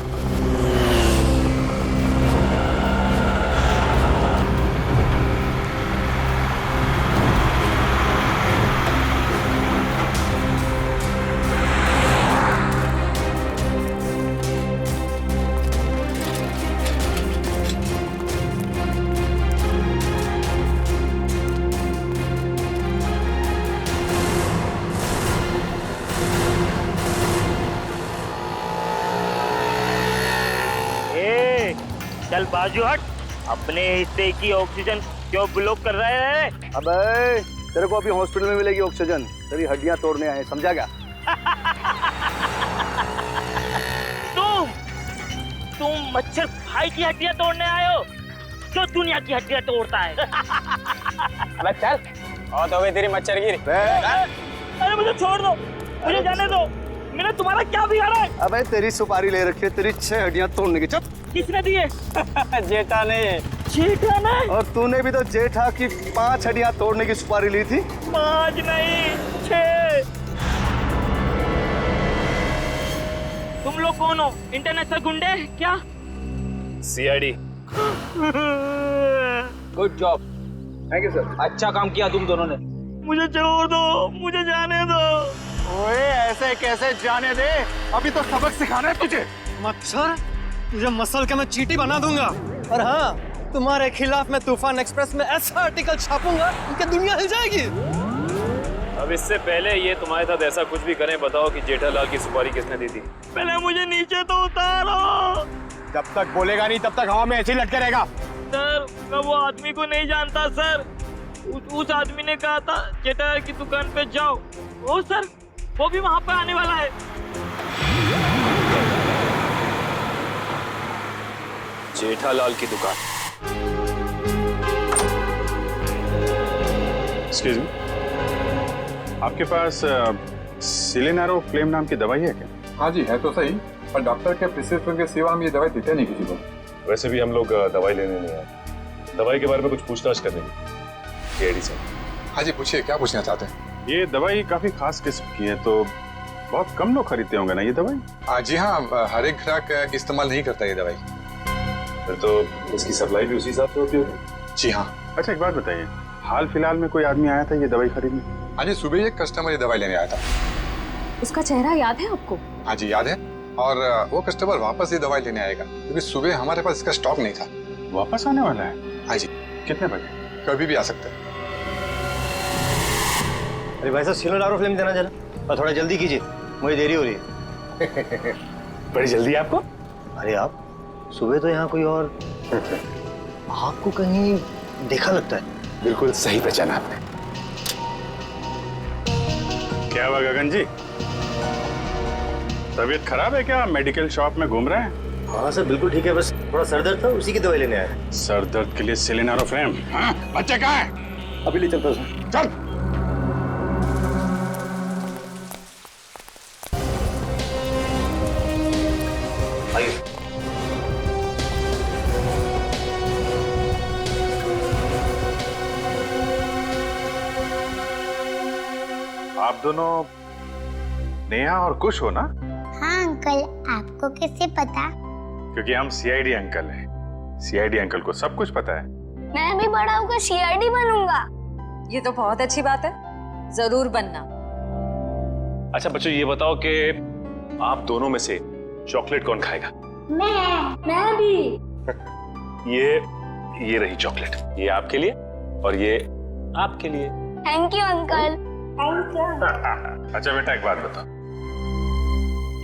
चल बाजू हट, अपने हिस्से की ऑक्सीजन क्यों ब्लॉक कर रहे हैं? अबे तेरे को अभी हॉस्पिटल में मिलेगी ऑक्सीजन, तेरी हड्डियां तोड़ने आए, समझा क्या? तुम मच्छर भाई की हड्डियां तोड़ने आए हो, जो दुनिया की हड्डियां तोड़ता है। अबे चल, और तो तेरी मच्छर गिरी। अरे मुझे छोड़ दो, मुझे जाने दो, मैंने तुम्हारा क्या बिगाड़ा है? अबे तेरी सुपारी ले रखी है, तेरी 6 हड्डियां तोड़ने की। चुप। किसने दिए? जेठा ने। जेठा ने? और तूने भी तो जेठा की 5 हड्डियां तोड़ने की सुपारी ली थी। 5 नहीं 6। तुम लोग कौन हो? इंटरनेशनल गुंडे क्या? CID. Good job, thank you sir, अच्छा काम किया तुम दोनों ने। मुझे छोड़ दो, मुझे जाने दो। ओए ऐसे कैसे जाने दे, अभी तो सबक सिखाना है तुझे। मच्छर, तुझे मसल के मैं चींटी बना दूंगा। और हाँ, तुम्हारे खिलाफ मैं तूफान एक्सप्रेस में ऐसा आर्टिकल छापूंगा कि दुनिया हिल जाएगी। अब इससे पहले ये तुम्हारे साथ ऐसा कुछ भी करें, बताओ कि जेठालाल की सुपारी किसने दी थी? पहले मुझे नीचे तो उतारो। जब तक बोलेगा नहीं तब तक हवा में ऐसे ही लटके रहेगा। सर मैं वो आदमी को नहीं जानता सर, उस आदमी ने कहा था जेठालाल की दुकान पे जाओ। ओ सर, वो भी वहाँ पे आने वाला है। जेठालाल की दुकान? एक्सक्यूज मी, आपके पास सिलेनारो फ्लेम नाम की दवाई है क्या? हाँ जी है तो सही, पर डॉक्टर के प्रिस्क्रिप्शन के सिवा हम ये दवाई देते नहीं किसी को। वैसे भी हम लोग दवाई लेने नहीं आए, दवाई के बारे में कुछ पूछताछ करने की। ED sir. हाँ जी पूछिए, क्या पूछना चाहते हैं? ये दवाई काफी खास किस्म की है, तो बहुत कम लोग खरीदते होंगे ना ये दवाई? जी हाँ, हर एक ग्राहक इस्तेमाल नहीं करता ये दवाई। फिर तो इसकी सप्लाई भी उसी हिसाब से होती होगी। जी हाँ। अच्छा एक बात बताइए, हाल फिलहाल में कोई आदमी आया था ये दवाई खरीदने? हाँ जी, सुबह एक कस्टमर ये दवाई लेने आया था। उसका चेहरा याद है आपको? हाँ जी याद है, और वो कस्टमर वापस ये दवाई लेने आएगा, क्योंकि सुबह हमारे पास इसका स्टॉक नहीं था। वापस आने वाला है? हाँ जी। कितने बजे? कभी भी आ सकता है। अरे भाई साहब, सिलेनारो फ्लेम देना जरा, और थोड़ा जल्दी कीजिए, मुझे देरी हो रही है। बड़ी जल्दी आपको? अरे आप सुबह तो यहाँ कोई और आपको कहीं देखा लगता है। बिल्कुल सही पहचाना आपने। क्या हुआ गगन जी, तबीयत खराब है क्या? मेडिकल शॉप में घूम रहे हैं? हाँ सर बिल्कुल ठीक है, बस थोड़ा सर दर्द था, उसी की दवाई लेने आया। सर दर्द के लिए सिलेनारो फ्लेम? हाँ, बच्चे कहाँ हैं? अभी ले चलता हूँ सर। चल। आप दोनों नेहा और कुश हो ना? हाँ अंकल, आपको कैसे पता? क्योंकि हम सीआईडी अंकल हैं। सीआईडी अंकल को सब कुछ पता है। मैं भी बड़ा होकर सीआईडी बनूंगा। ये तो बहुत अच्छी बात है, जरूर बनना। अच्छा बच्चों, ये बताओ कि आप दोनों में से चॉकलेट कौन खाएगा? मैं भी। ये रही चॉकलेट, ये आपके लिए और ये आपके लिए। Thank you uncle. Thank you. अच्छा बेटा, एक बात बताओ,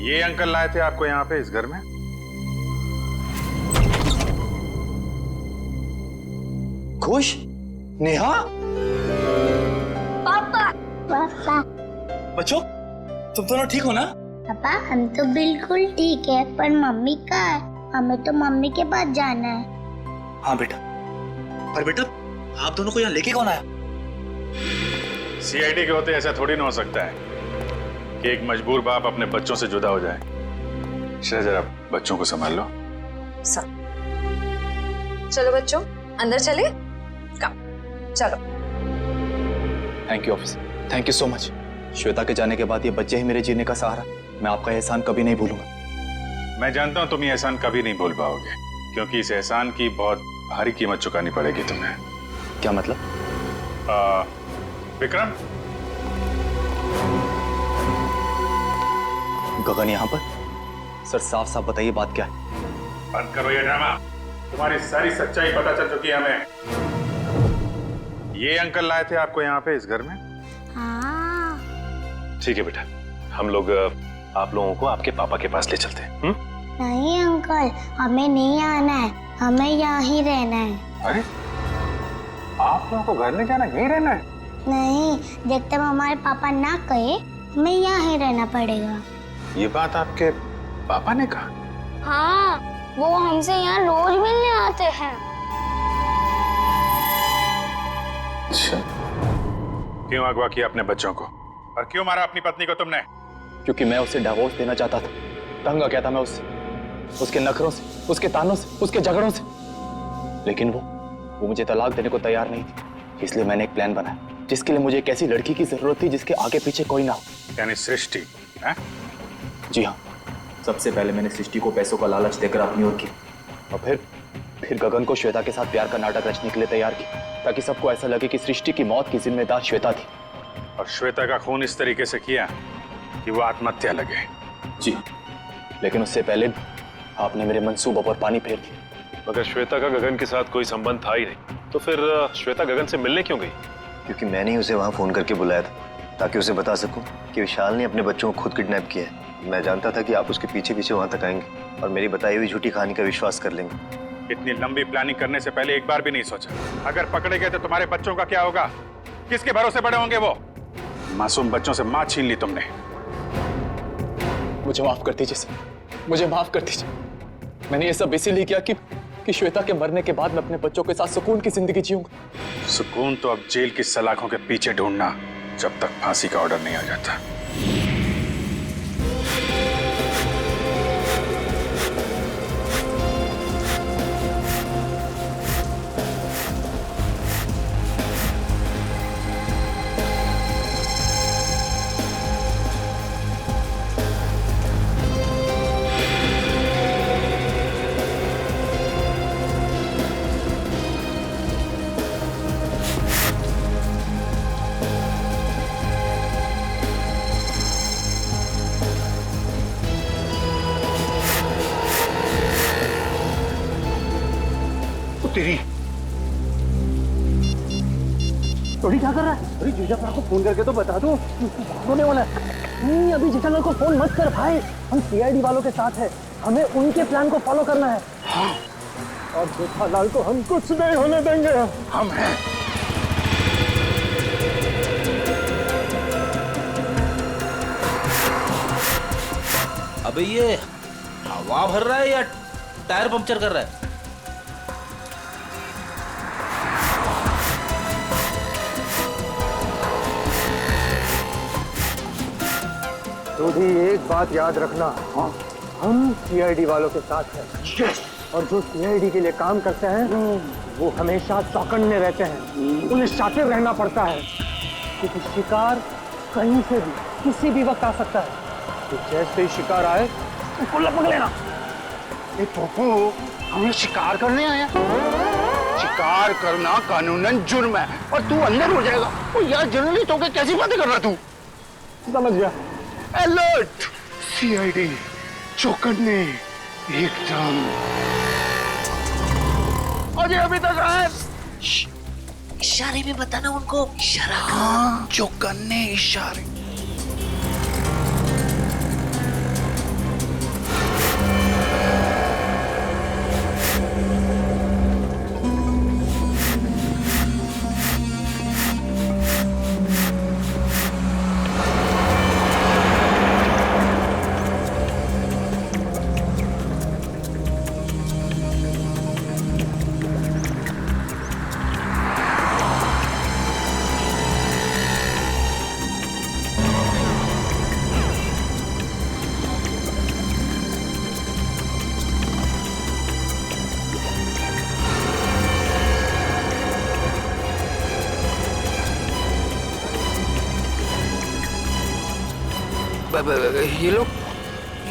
ये अंकल लाए थे आपको यहाँ पे इस घर में? खुश? नेहा? पापा। पापा। बच्चों, तुम दोनों ठीक हो ना? पापा हम तो बिल्कुल ठीक है, पर मम्मी कहाँ है? हमें तो मम्मी के पास जाना है। हाँ बेटा, पर बेटा आप दोनों को यहाँ लेके कौन आया? सीआईडी के होते ऐसा थोड़ी ना हो सकता है कि एक मजबूर बाप अपने बच्चों से जुदा हो जाए। जरा बच्चों को संभाल लो। चलो बच्चों, अंदर चले। चलो। Thank you officer, thank you so much. Shweta के जाने के बाद ये बच्चे ही मेरे जीने का सहारा। मैं आपका एहसान कभी नहीं भूलूंगा। मैं जानता हूं तुम ये एहसान कभी नहीं भूल पाओगे, क्योंकि इस एहसान की बहुत भारी कीमत चुकानी पड़ेगी तुम्हें। क्या मतलब? विक्रम, गगन यहाँ पर? सर साफ साफ बताइए बात क्या है? बंद करो ये ड्रामा। तुम्हारी सारी सच्चाई पता चल चुकी है हमें। ये अंकल लाए थे आपको यहाँ पे इस घर में? हाँ। ठीक है बेटा, हम लोग आप लोगों को आपके पापा के पास ले चलते हैं। नहीं अंकल, हमें नहीं आना है, हमें यहाँ ही रहना है। अरे आप लोगों को घर नहीं जाना, यहीं रहना है? नहीं, जब तक हमारे पापा ना कहे हमें यहाँ ही रहना पड़ेगा। ये बात आपके पापा ने कहा? हाँ, वो हमसे यहाँ रोज मिलने आते हैं। अच्छा, क्यों अगवा किया अपने बच्चों को और क्यों मारा अपनी पत्नी को तुमने? क्योंकि मैं उसे डिवोर्स देना चाहता था। तंग आ गया था मैं उससे, उसके नखरों से, उसके तानों से, उसके झगड़ों से। लेकिन वो मुझे तलाक देने को तैयार नहीं थी। इसलिए मैंने एक प्लान बनाया जिसके लिए मुझे एक ऐसी लड़की की जरूरत थी जिसके आगे पीछे कोई ना हो। यानी सृष्टि? जी हाँ, सबसे पहले मैंने सृष्टि को पैसों का लालच देकर अपनी ओर की और फिर गगन को श्वेता के साथ प्यार का नाटक रचने के लिए तैयार किया, ताकि सबको ऐसा लगे कि सृष्टि की मौत की जिम्मेदार श्वेता थी। और श्वेता का खून इस तरीके से किया कि वो आत्महत्या लगे? जी, लेकिन उससे पहले आपने मेरे मंसूबों पर पानी फेर दिया। मगर श्वेता का गगन के साथ कोई संबंध था ही नहीं, तो फिर श्वेता गगन से मिलने क्यों गई? क्योंकि मैंने ही उसे वहां फोन करके बुलाया था, ताकि उसे बता सकूं कि विशाल ने अपने बच्चों को खुद किडनैप किया है। मैं जानता था कि आप उसके पीछे पीछे वहां तक आएंगे और मेरी बताई हुई झूठी कहानी का विश्वास कर लेंगे। इतनी लंबी प्लानिंग करने से पहले एक बार भी नहीं सोचा, अगर पकड़े गए तो तुम्हारे बच्चों का क्या होगा? किसके भरोसे बड़े होंगे वो? मासूम बच्चों से मां छीन ली तुमने। मुझे माफ कर दीजिए सर, मुझे माफ कर दीजिए। मैंने ये सब इसीलिए किया कि श्वेता के मरने के बाद मैं अपने बच्चों के साथ सुकून की जिंदगी जीऊंगा। सुकून तो अब जेल की सलाखों के पीछे ढूंढना, जब तक फांसी का ऑर्डर नहीं आ जाता। तेरी थोड़ी क्या कर रहा है? अरे जीजालाल को फोन करके तो बता दो, होने वाला है। नहीं, अभी जीजालाल को फोन मत कर भाई, हम सीआईडी वालों के साथ हैं, हमें उनके प्लान को फॉलो करना है। हाँ। और जेठालाल को हम कुछ नहीं होने देंगे। हम हैं। अबे ये हवा भर रहा है या टायर पंक्चर कर रहा है? तो भी एक बात याद रखना, हम सीआईडी वालों के साथ हैं। और जो सीआईडी के लिए काम करते हैं वो हमेशा चौकन्ने रहते हैं, उन्हें शातिर रहना पड़ता है, क्योंकि शिकार कहीं से भी किसी भी वक्त आ सकता है। तो जैसे ही शिकार आए उसको लगभग लेना। ए पप्पू, हमें शिकार करने आया? शिकार करना कानूनन जुर्म है और तू अंदर हो जाएगा। ओ यार जर्नलिस्ट होकर कैसी बातें कर रहा तू? समझ गया। अलर्ट, सीआईडी चौकन्ने एकदम। अजय अभी तक आए। इशारे में बताना उनको, इशारा। हाँ, चौकन्ने इशारे।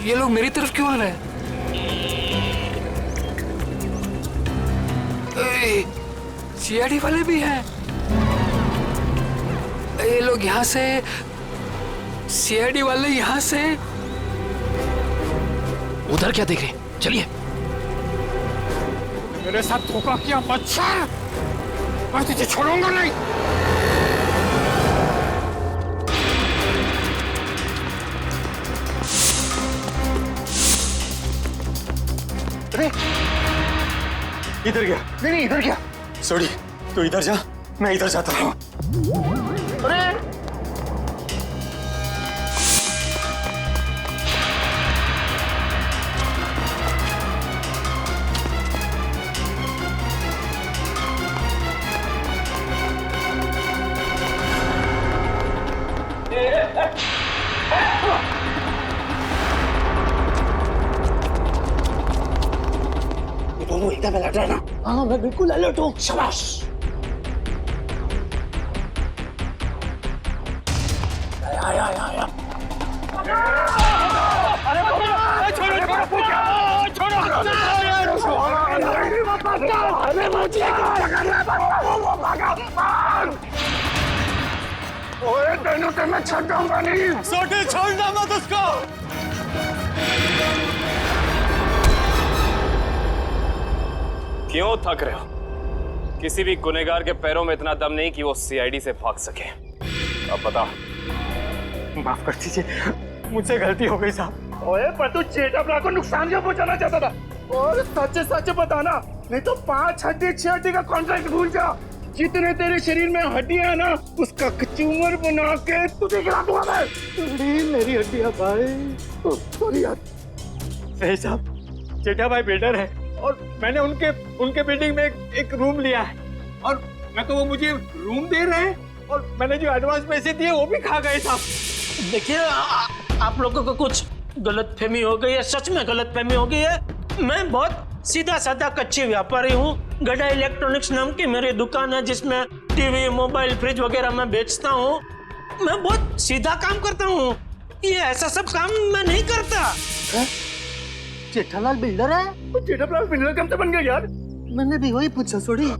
ये लोग मेरी तरफ क्यों आ रहे हैं? सीआईडी वाले भी हैं। ये लोग यहाँ से, सीआईडी वाले यहाँ से। उधर क्या देख रहे हैं? चलिए। मेरे साथ धोखा किया बच्चा, मैं तुझे छोड़ूंगा नहीं। अरे इधर गया? नहीं इधर क्या? सॉरी, तू इधर जा, मैं इधर जाता हूँ। अरे दोनों एकदम अलर्ट रहना। हाँ मैं बिल्कुल अलर्ट हूँ। शाबाश। आया। ओए तेनों से मैं छोड़ूंगा नहीं। छोटे छोड़ना मत उसको। क्यों थक रहे हो? किसी भी गुनहगार के पैरों में इतना दम नहीं कि वो सीआईडी से भाग सके। अब बता। माफ कर दीजिए, मुझसे गलती हो गई साहब। ओए पर तू जेठाब्रा को नुकसान क्यों पहुंचाना चाहता था? और सच बताना, नहीं तो 5 हड्डी 6 हड्डी का कॉन्ट्रैक्ट भूल जा। जितने तेरे शरीर में हड्डियां है ना, उसका कचूमर बना के तुझे खिला दूंगा मैं। मेरी हड्डियां भाई। सॉरी यार। सही साहब, जेठा भाई बिल्डर है और मैंने उनके बिल्डिंग में एक रूम लिया है और मैं तो वो मुझे रूम दे रहे हैं और मैंने जो एडवांस पैसे दिए वो भी खा गए साहब। देखिए आप लोगों को कुछ गलतफहमी हो गई है, सच में गलतफहमी हो गई है। मैं बहुत सीधा साधा कच्ची व्यापारी हूँ। गड़ा इलेक्ट्रॉनिक्स नाम की मेरी दुकान है जिसमें टीवी, मोबाइल, फ्रिज वगैरह मैं बेचता हूँ। मैं बहुत सीधा काम करता हूँ, ये ऐसा सब काम मैं नहीं करता। जेठालाल बिल्डर है? जेठालाल बिल्डर कब से बन गया यार? मैंने भी वही पूछा। सॉरी।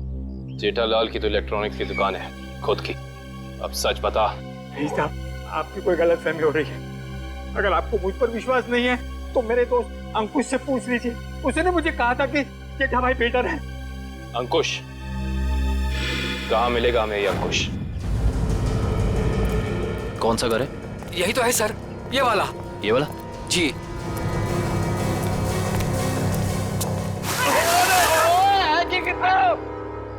जेठालाल की तो इलेक्ट्रॉनिक्स की दुकान है खुद की। अब सच बता। नहीं साहब, आपकी कोई गलतफहमी हो रही है। अगर आपको मुझ पर विश्वास नहीं है तो मेरे दोस्त अंकुश से पूछ लीजिए। उसने मुझे कहा था कि जेठा भाई बेटर है। अंकुश? कहाँ मिलेगा हमें ये अंकुश? कौन सा घर है? यही तो है सर, ये वाला। ये वाला? जी।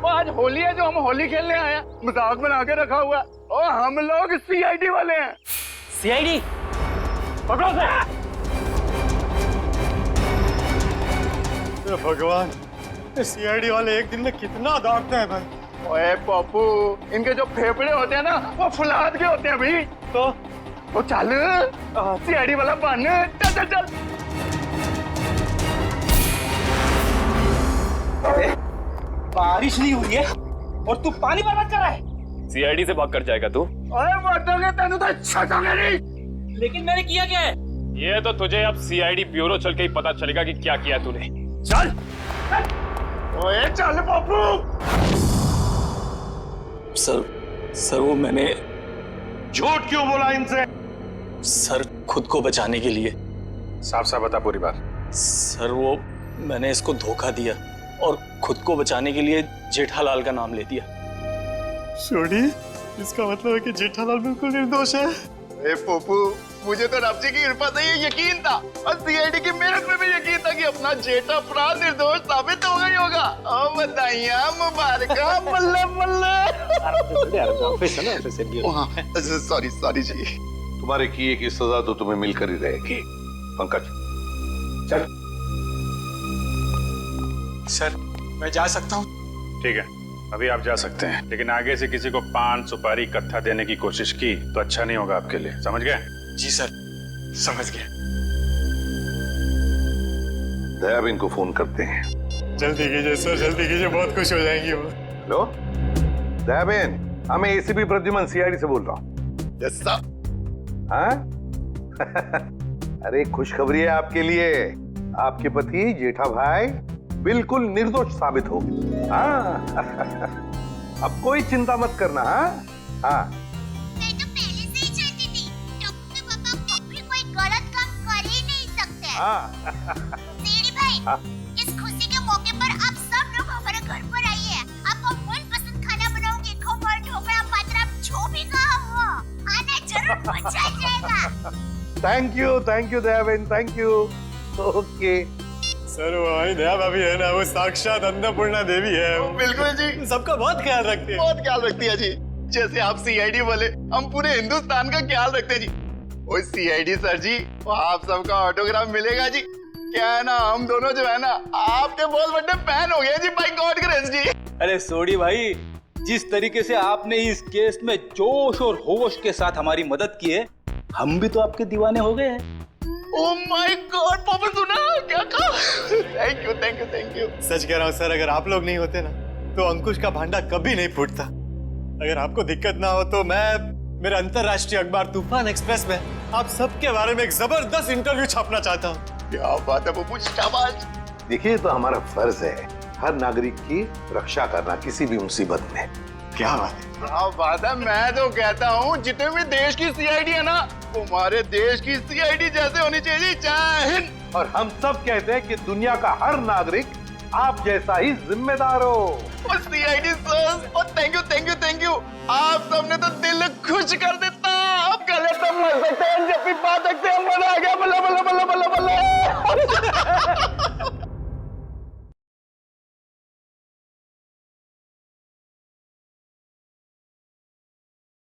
आज होली है जो हम होली खेलने आए हैं, मजाक बना के रखा हुआ है। और हम लोग सीआईडी वाले हैं। सीआईडी? पकड़ो से। भगवान, सीआईडी वाले एक दिन में कितना दागते हैं भाई। ओए पप्पू, इनके जो फेफड़े होते हैं ना वो फुलाद के होते हैं भाई। तो वो चल सीआईडी वाला बन। चल। बारिश नहीं हुई है और तू पानी बर्बाद कर रहा है। सीआईडी से भाग कर जाएगा तू? ओए मर्दोगे तेनू तो छटोगे नहीं। लेकिन मैंने किया क्या है? ये तो तुझे अब सीआईडी ब्यूरो चल के ही पता चलेगा कि क्या किया तूने। चल ओए चल पप्पू। सर वो मैंने झूठ क्यों बोला इनसे? सर खुद को बचाने के लिए। साफ साफ बता पूरी बात। सर वो मैंने इसको धोखा दिया और खुद को बचाने के लिए जेठालाल का नाम ले दिया। छोड़ी, इसका मतलब है कि जेठालाल बिल्कुल निर्दोष है। ए पप्पू, मुझे तो रब जी की कृपा से ये यकीन था और सीआईडी की मेहनत में भी यकीन था कि अपना जेठा भरा निर्दोष साबित हो गई होगा। ओ बधाइयां मुबारका, बल्ले बल्ले। सॉरी जी। तुम्हारे किए की सजा तो तुम्हें मिलकर ही रहेगी। पंकज चल। सर मैं जा सकता हूँ? ठीक है, अभी आप जा सकते हैं, लेकिन आगे से किसी को पान सुपारी कत्था देने की कोशिश की तो अच्छा नहीं होगा आपके लिए, समझ गए? जी सर, समझ गए। दयाबेन को फोन करते हैं। जल्दी कीजिए सर, जल्दी कीजिए, बहुत खुश हो जाएंगी वो। हेलो दयाबेन, मैं एसीपी प्रद्युमन सीआईडी से बोल रहा हूँ। Yes sir. हाँ? अरे खुशखबरी है आपके लिए, आपके पति जेठा भाई बिल्कुल निर्दोष साबित हो गए। हाँ अब कोई चिंता मत करना। हाँ मैं तो पहले से ही चाहती थी, टप्पू के पापा कभी कोई गलत काम कर ही नहीं सकते। सीडी भाई, इस खुशी के मौके पर आप सब लोग हमारे घर पर आइए। आपको मनपसंद खाना बनाऊंगी, खमण, ढोकला, पात्रा, जो भी कहा वो आना जरूर, मजा आ जाएगा। Thank you Dayaben, thank you. Okay sir, वो हमारी दया भाभी है ना, वो साक्षात अन्नपूर्णा देवी है। बिल्कुल जी, सबका बहुत ख्याल रखती है। बहुत ख्याल रखती है जी। जैसे आप सीआईडी वाले, हम पूरे हिंदुस्तान का ख्याल रखते हैं जी। ओ सीआईडी सर जी, आप सबका ऑटोग्राफ मिलेगा जी। क्या है ना, हम दोनों जो है ना, आपके बहुत बड़े फैन हो गए जी, बाय गॉड ग्रेस जी। अरे सोडी भाई, जिस तरीके से आपने इस केस में जोश और होश के साथ हमारी मदद की है, हम भी तो आपके दीवाने हो गए हैं। ओह माय गॉड, पापा सुना क्या कहा? Thank you. सच कह रहा हूँ सर, अगर आप लोग नहीं होते ना तो अंकुश का भांडा कभी नहीं फूटता। अगर आपको दिक्कत ना हो तो मैं मेरे अंतरराष्ट्रीय अखबार तूफान एक्सप्रेस में आप सबके बारे में एक जबरदस्त इंटरव्यू छापना चाहता हूँ। क्या बात है बब्बू, शाबाश। देखिए, तो हमारा फर्ज है हर नागरिक की रक्षा करना किसी भी मुसीबत में। क्या बात है, क्या बात है। मैं तो कहता हूँ जितने भी देश की सीआईडी है ना, हमारे देश की सीआईडी जैसे होनी चाहिए। जय हिंद। और हम सब कहते हैं कि दुनिया का हर नागरिक आप जैसा ही जिम्मेदार हो। और सीआईडी सर, और थैंक यू। आप सबने तो दिल खुश कर देता। आप गले तो मर सकते हैं, जब भी बात सकते हैं।